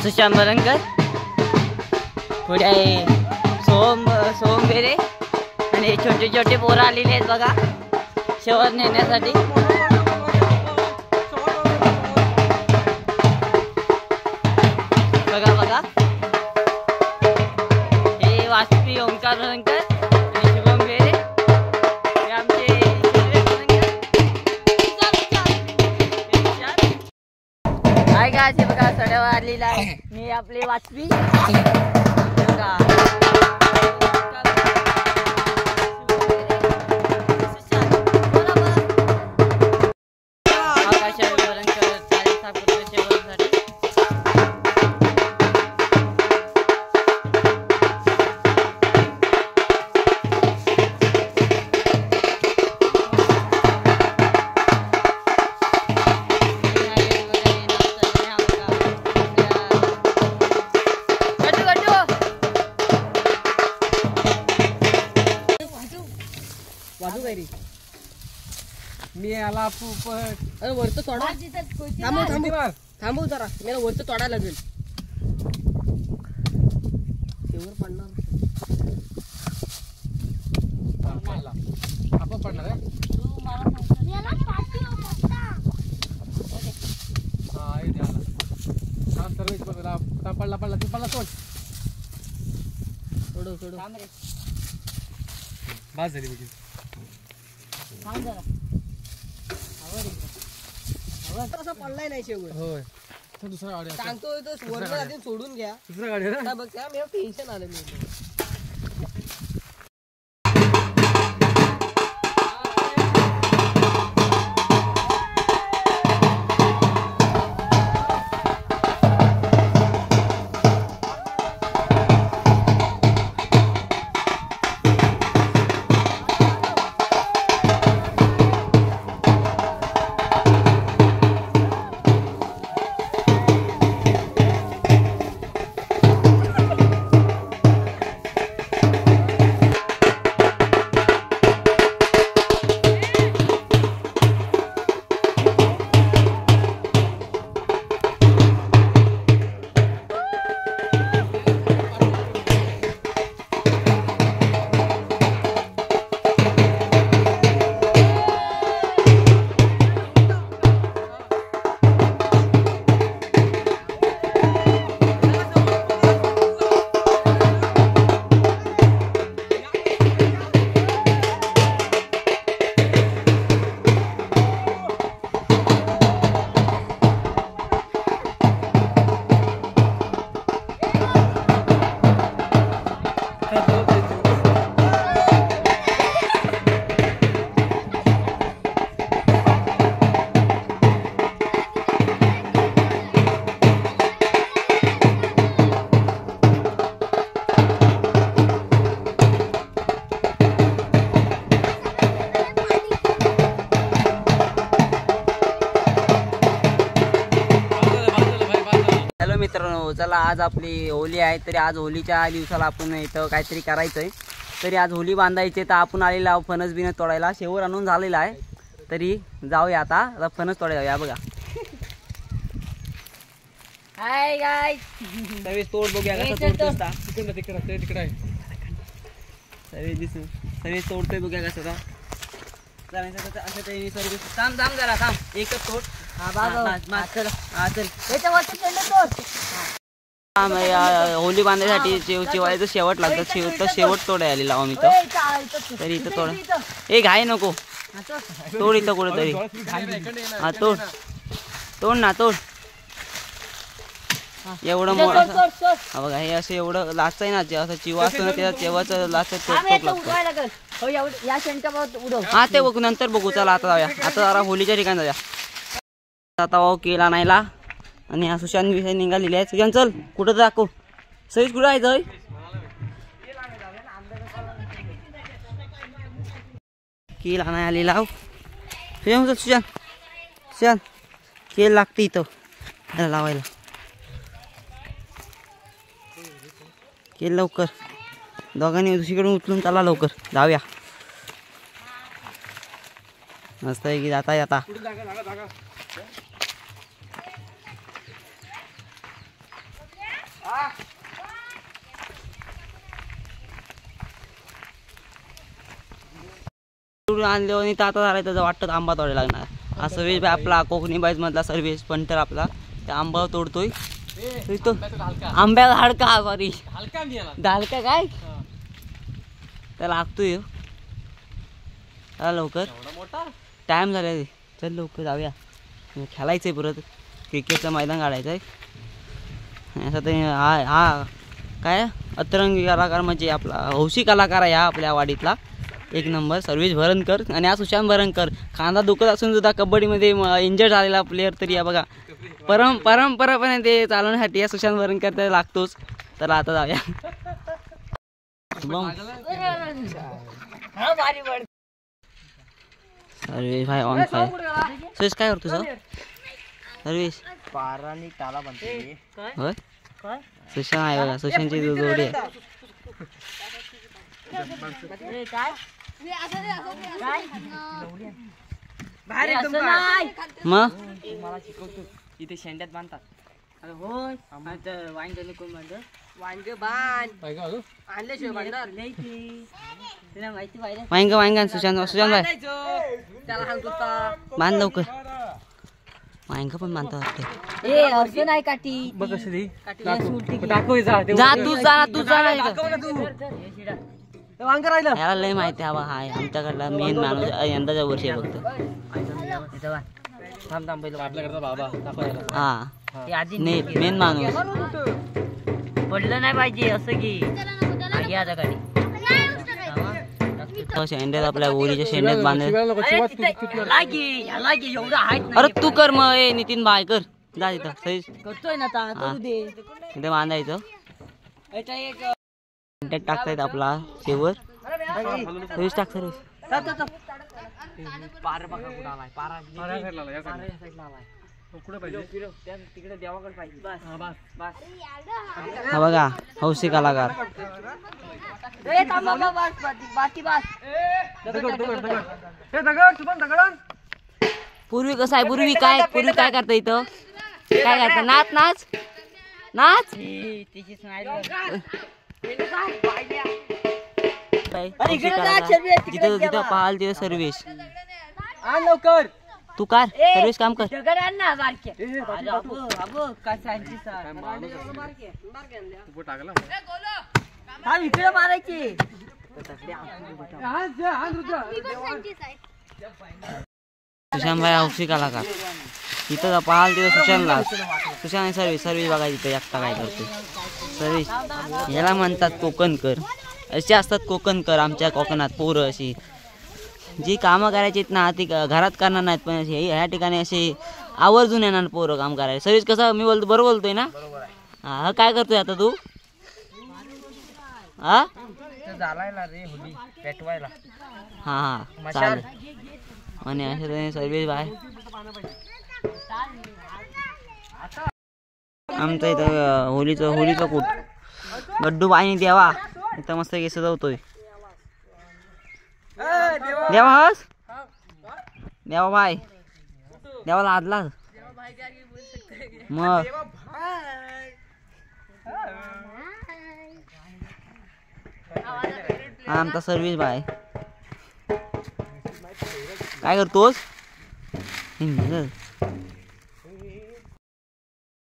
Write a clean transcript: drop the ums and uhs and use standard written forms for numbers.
सुशांत बरंकर, पुढे सोम बेरे आणि छोटे छोटे पोरं आलेले आहेत बघा शेवट नेण्यासाठी. बघा बघा हे वासपी ओंकार बरंकर आणि शुभम बेरे हे आमचे काय काय असे बघा सड्यावर आलेला आहे. मी आपले वाचवी बघा मी आला पोपट. अरे वरतं तोडा. थांबव जरा, मला वरतं तोडा लागेल. शेवर पडणार आपण पडणार आहे. पडला पडला तू पडला सोड. सोडव सोडव. बस झाली बघी. पडलाय नाही शेवट. होय दुसरा गाडी सांगतो तो सोडून घ्या. दुसरा गाडी बघ त्या मला टेन्शन आलं मी. चला आज आपली होली आहे, तरी आज होलीच्या दिवसाला आपण इथं काहीतरी करायचंय. तरी आज होली बांधायची तर आपण आलेला आहोत फणस बिनस तोडायला. शेवर आणून झालेला आहे, तरी जाऊया आता फणस तोडायला जाऊया. बघा हाय गाइस, सर्विस तोड बघूया कसं तोडतो. तिकडे तिकडे आहे सर्विस तोडतोय बघूया कसं. असं ते सर्विस थांब थांब जरा थांब, एकच तोड. होली बांधायसाठी चिवायचं शेवट लागतं. शेवट तोडाय आलेला आम्ही तरी इथं तोड. ए घाई नको, तोड इथं कुठेतरी. हा तोड तोड ना तोड. एवढं मोठं बघा हे असं एवढं लाच आहे ना, असं चिवा असतं ना त्याच्या चेवाचं लाच लागतं. हा ते बघू नंतर बघू. चला आता जाऊया, आता जरा होलीच्या ठिकाणी जाऊया. आता भाऊ केला नाहीला आणि हा सुशांत विषय निघालेली आहे. सुशांत चल कुठं दाखव. सईच कुठं आहे जाऊ. केला नाही आलेला हो. सुशांत सुशांत केल लागते इथं लावायला. केल लवकर, दोघांनी दुसरीकडून उचलून चला लवकर जाऊया. मस्त आहे की जाता जाता. आणले आणि आता झालाय त्याचं वाटतं आंबा तोडायला लागणार. हा सर्वेश आपला कोकणी बाईज मधला सर्वेश पंटर आपला त्या आंबा तोडतोय. आंब्याला हाडका सॉरी दालका काय त्याला लागतोय चला लवकर टाइम झाला रे. चल लवकर जाऊया खेळायचंय परत क्रिकेटचं मैदान काढायचं आहे. असं ते हा काय अतरंगी कलाकार म्हणजे आपला हौशी कलाकार आहे हा आपल्या वाडीतला एक नंबर सर्वेश भरणकर. आणि हा सुशांत भरणकर खांदा दुखत असून सुद्धा कबड्डीमध्ये इंजर्ड झालेला प्लेअर तरी या बघा परंपरापणे ते चालवण्यासाठी या सुशांत भरणकर तर लागतोच. तर आता जाऊया सर्वेश भाई ऑन फाय. सर्वेश काय करतो सर सर्वेश पारानी ताला बनते होय सुशांत आहे बघा सुशांतची जोडी आहे. मग मला शिकवतो इथे शेंड्यात बांधतात. होय वांग बांध आणल्याशिवाय माहिती पाहिजे. वांगा सुशांत भाई त्याला सांगतो बांध लवकर. वांगा पण बांधता वाटतं. ए असं नाही काठी बघ कशी ती दाखव जा तू वांग राहिलं याला लय माहिती हवा हाय आमच्याकडला मेन माणूस यंदाच्या वर्षी आहे फक्त. थांब थांब पहिलं आपल्याकडचा बाबा दाखवायला हा आधी मेन माणूस पडलं नाही पाहिजे असं की आगी आता गाडी शेंड्यात आपल्या ओरीच्या शेंड्यात बांधले. एवढं आहेत अरे तू कर मग ए नितीन भाई कर जा तिथं सहीच करतोय ना आता करू दे. इथे बांधायचं शेंड्यात टाकतायत आपला शेवर सर्विस टाक सर्विस. पार बघा कुठं आलाय पारा साईडला आला, या साईडला. साईडला आलाय. कुठं पाहिजे तिकडे देवाकडे पाहिजे. बस बस बस हा बघा हौशी कलाकार ए थांब बाबा बस बाकी बस पूर्वी कसं आहे पूर्वी काय करता इथं काय करता नाच नाच नाच तिचीच नाही जिथं जिथं पाहाल तिथं सर्वेश लवकर तू कार सर्वेश काम कर. दगड आण ना बारक्या कशांची टाकला हा इकडे मारायची. सुशांत भाई हौशी कलाकार तिथं पाहाल तिथं सुशांत सर्विस बघा तिथं एकटा काय करतो सर्विस. याला म्हणतात कोकणकर. असे असतात कोकणकर आमच्या कोकणात पोरं अशी जी कामं करायची आहेत ना ती घरात करणार नाहीत पण ह्या ठिकाणी असे आवर्जून येणार पोरं काम करायला. सर्विस कसं मी बोलतो बरोबर बोलतोय ना. हा काय करतोय आता तू हा रे होली पेटवायला हा हा चालेल. आणि अशा सर्विस बाय आमचं इथं होलीचं कूट गड्डू बाईने देवा इथं मस्त केस सजवतोय. देवा हस देवा बाय देवाला आदला मग आमचा सर्विस बाय काय करतोस.